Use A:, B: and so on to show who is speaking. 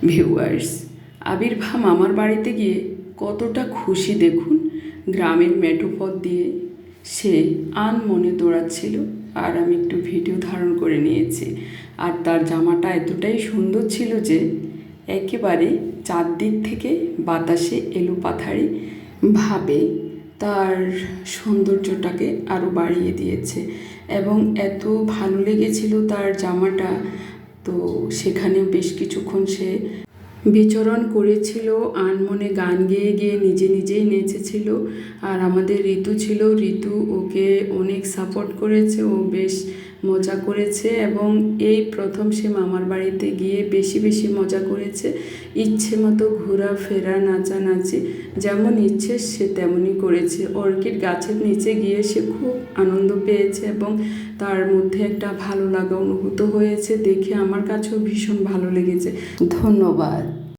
A: Viewers, আবির্ভাব মামার বাড়িতে গিয়ে কতটা খুশি দেখুন। গ্রামের মেঠো পথ দিয়ে সে আনমনে দৌড়াচ্ছিল, আর আমি একটু ভিডিও ধারণ করে নিয়েছি। আর তার জামাটা এতটাই সুন্দর ছিল যে একেবারে চারদিক থেকে বাতাসে এলোপাথারি ভাবে তার সৌন্দর্যটাকে আরও বাড়িয়ে দিয়েছে। এবং এত ভালো লেগেছিল তার জামাটা, তো সেখানেও বেশ কিছুক্ষণ সে বিচরণ করেছিল, আনমনে গান গেয়ে গিয়ে নিজে নিজেই নেচেছিল। আর আমাদের ঋতু ছিল, ঋতু ওকে অনেক সাপোর্ট করেছে, ও বেশ মজা করেছে। এবং এই প্রথম সে মামার বাড়িতে গিয়ে বেশি বেশি মজা করেছে। ইচ্ছে মতো ঘোরাফেরা, নাচানাচি, যেমন ইচ্ছে সে তেমনই করেছে। অর্কিড গাছের নিচে গিয়ে সে খুব আনন্দ পেয়েছে এবং তার মধ্যে একটা ভালো লাগা অনুভূত হয়েছে। দেখে আমার কাছেও ভীষণ ভালো লেগেছে। ধন্যবাদ।